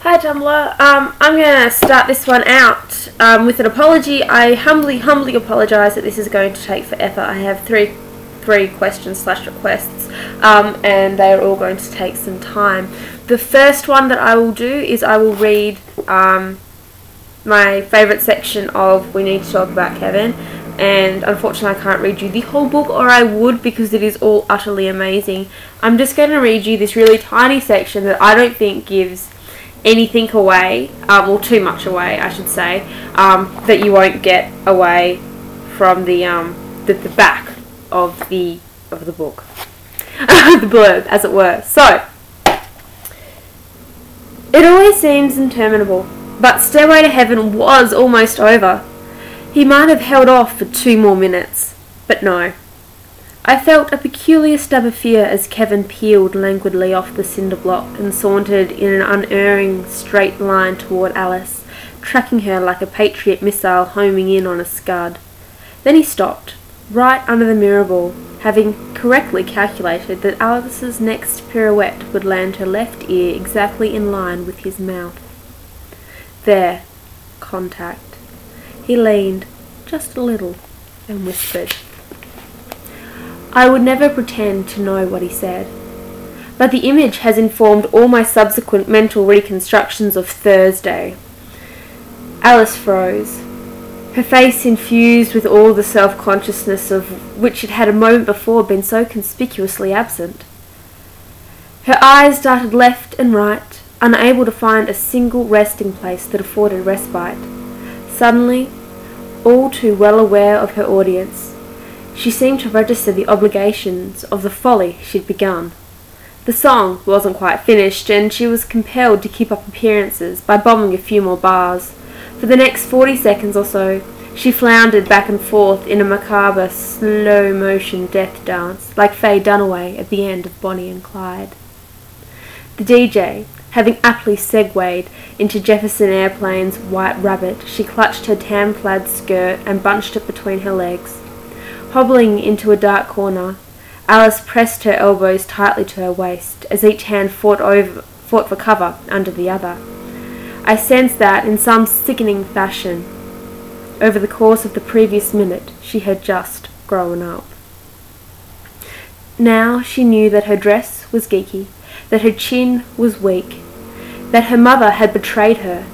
Hi Tumblr. I'm going to start this one out with an apology. I humbly apologise that this is going to take forever. I have three questions/requests, and they are all going to take some time. The first one that I will do is I will read my favourite section of We Need to Talk About Kevin, and unfortunately I can't read you the whole book, or I would, because it is all utterly amazing. I'm just going to read you this really tiny section that I don't think gives anything away, or too much away I should say, that you won't get away from the back of the book. The blurb, as it were. So, it always seems interminable, but Stairway to Heaven was almost over. He might have held off for 2 more minutes, but no. I felt a peculiar stab of fear as Kevin peeled languidly off the cinder block and sauntered in an unerring straight line toward Alice, tracking her like a Patriot missile homing in on a scud. Then he stopped, right under the mirror ball, having correctly calculated that Alice's next pirouette would land her left ear exactly in line with his mouth. There. Contact. He leaned, just a little, and whispered. I would never pretend to know what he said, but the image has informed all my subsequent mental reconstructions of Thursday. Alice froze, her face infused with all the self-consciousness of which it had a moment before been so conspicuously absent. Her eyes darted left and right, unable to find a single resting place that afforded respite. Suddenly, all too well aware of her audience, she seemed to register the obligations of the folly she'd begun. The song wasn't quite finished, and she was compelled to keep up appearances by bombing a few more bars. For the next 40 seconds or so, she floundered back and forth in a macabre, slow-motion death dance, like Faye Dunaway at the end of Bonnie and Clyde. The DJ, having aptly segued into Jefferson Airplane's White Rabbit, she clutched her tan-plaid skirt and bunched it between her legs. Hobbling into a dark corner, Alice pressed her elbows tightly to her waist as each hand fought for cover under the other. I sensed that, in some sickening fashion, over the course of the previous minute, she had just grown up. Now she knew that her dress was geeky, that her chin was weak, that her mother had betrayed her,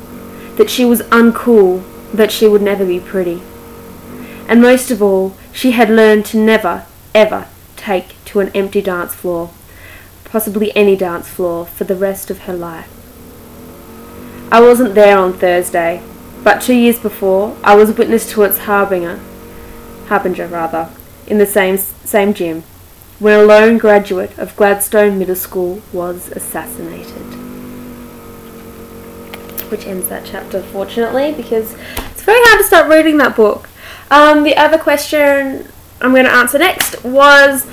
that she was uncool, that she would never be pretty. And most of all, she had learned to never, ever take to an empty dance floor, possibly any dance floor, for the rest of her life. I wasn't there on Thursday, but 2 years before, I was witness to its harbinger, in the same gym, when a lone graduate of Gladstone Middle School was assassinated. Which ends that chapter, fortunately, because it's very hard to start reading that book. The other question I'm going to answer next was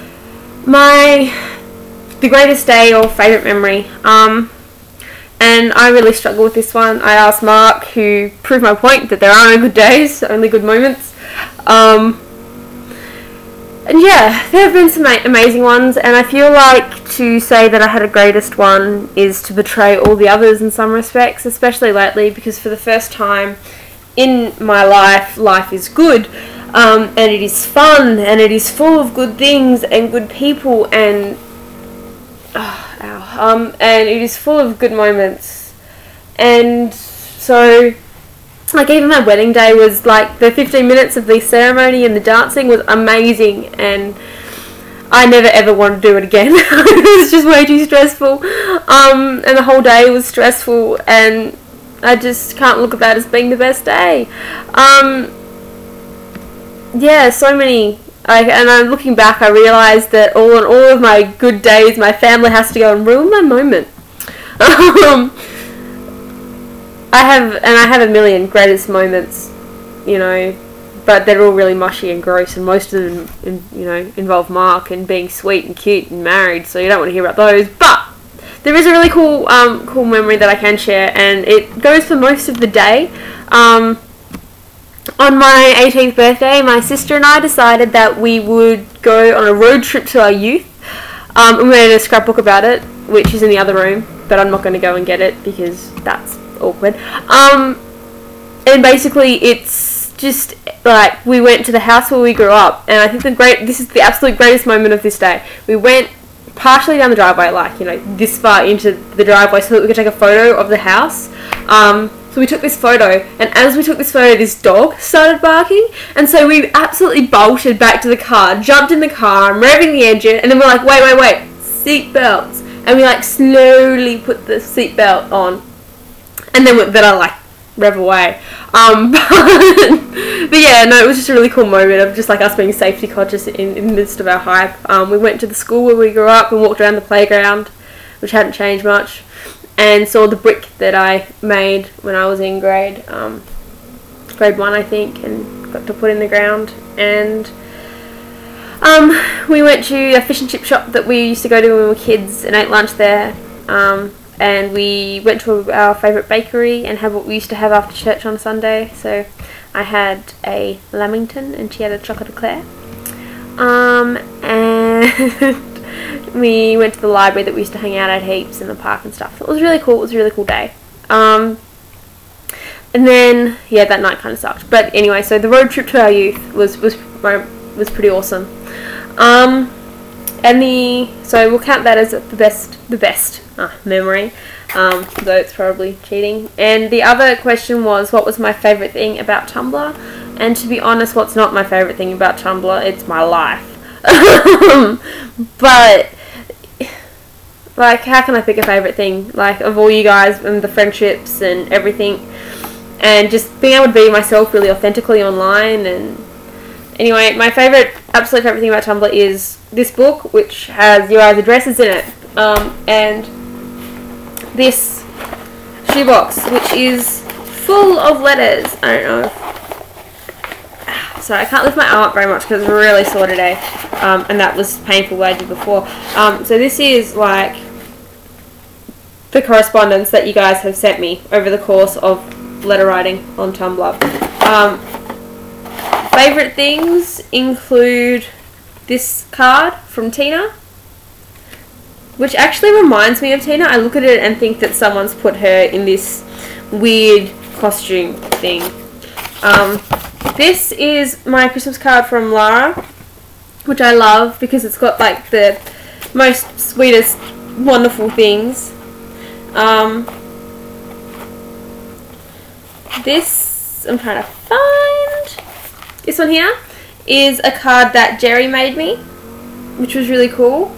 the greatest day or favourite memory. And I really struggle with this one. I asked Mark, who proved my point that there are no good days, only good moments. And yeah, there have been some amazing ones, and I feel like to say that I had a greatest one is to betray all the others in some respects, especially lately, because for the first time in my life, life is good, and it is fun, and it is full of good things and good people, and and it is full of good moments. And so, like, even my wedding day was like, the 15 minutes of the ceremony and the dancing was amazing, and I never ever want to do it again. It was just way too stressful, and the whole day was stressful, and I just can't look at that as being the best day. Yeah, so many. And I'm looking back, I realised that all of my good days, my family has to go and ruin my moment. I have a million greatest moments, but they're all really mushy and gross, and most of them, involve Mark and being sweet and cute and married, so you don't want to hear about those. But there is a really cool memory that I can share, and it goes for most of the day. On my 18th birthday, my sister and I decided that we would go on a road trip to our youth. We made a scrapbook about it, which is in the other room. but I'm not going to go and get it because that's awkward. And basically it's just like we went to the house where we grew up, and I think this is the absolute greatest moment of this day. We went partially down the driveway, like, you know, this far into the driveway so that we could take a photo of the house. So we took this photo, and as we took this photo, this dog started barking, and so we absolutely bolted back to the car, jumped in the car, I'm revving the engine, and then we're like, wait, seat belts, and we like slowly put the seat belt on, and then I like rev away. But yeah, no, it was just a really cool moment of just like us being safety conscious in the midst of our hype. We went to the school where we grew up and walked around the playground, which hadn't changed much, and saw the brick that I made when I was in grade 1, I think, and got to put in the ground. And we went to a fish and chip shop that we used to go to when we were kids and ate lunch there. And we went to our favourite bakery and had what we used to have after church on a Sunday. So I had a Lamington and she had a chocolate eclair. And we went to the library that we used to hang out at heaps in the park and stuff. It was really cool. It was a really cool day. And then, yeah, that night kind of sucked. But anyway, so the road trip to our youth was pretty awesome. So we'll count that as the best memory, though it's probably cheating. And the other question was, what was my favourite thing about Tumblr? And to be honest, what's not my favourite thing about Tumblr? It's my life. But like, how can I pick a favourite thing? Like, of all you guys and the friendships and everything, and just being able to be myself really authentically online. And anyway, my absolute favourite thing about Tumblr is this book, which has your guys' addresses in it, and this shoebox, which is full of letters. I don't know. Sorry, I can't lift my arm up very much because it's really sore today, and that was painful what I did before. So this is like the correspondence that you guys have sent me over the course of letter writing on Tumblr. Favourite things include this card from Tina, which actually reminds me of Tina. I look at it and think that someone's put her in this weird costume thing. This is my Christmas card from Lara, which I love because it's got like the most sweetest, wonderful things. This, I'm trying to find, this one here is a card that Jerry made me, which was really cool.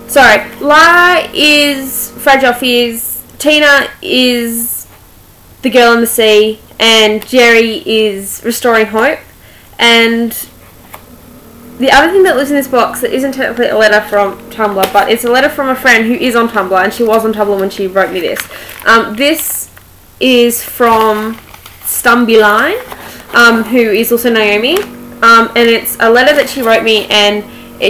Sorry, Lara is Fragile Fears, Tina is The Girl in the Sea, and Jerry is Restoring Hope. And the other thing that lives in this box that isn't technically a letter from Tumblr, but it's a letter from a friend who is on Tumblr, and she was on Tumblr when she wrote me this. This is from Stumbyline, who is also Naomi, and it's a letter that she wrote me, and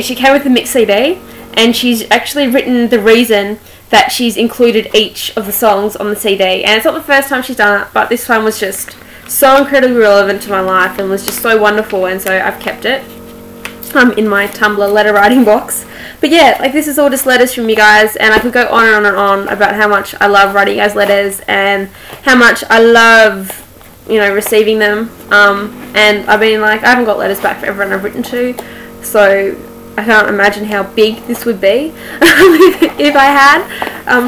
she came with a mix CD, and she's actually written the reason that she's included each of the songs on the CD. And it's not the first time she's done it, but this time was just so incredibly relevant to my life and was just so wonderful, and so I've kept it in my Tumblr letter writing box. But yeah, like, this is all just letters from you guys, and I could go on and on and on about how much I love writing you guys letters and how much I love, you know, receiving them. And I mean, like, I haven't got letters back for everyone I've written to, so I can't imagine how big this would be if I had.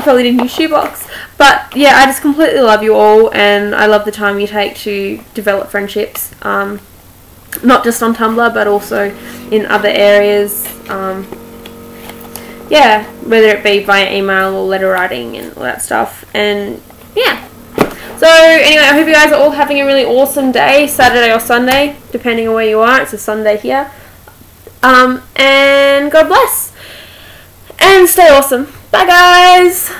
Probably a new shoebox. But yeah, I just completely love you all, and I love the time you take to develop friendships, not just on Tumblr but also in other areas. Yeah, whether it be via email or letter writing and all that stuff. And yeah. So anyway, I hope you guys are all having a really awesome day, Saturday or Sunday, depending on where you are. It's a Sunday here. And God bless. And stay awesome. Bye guys.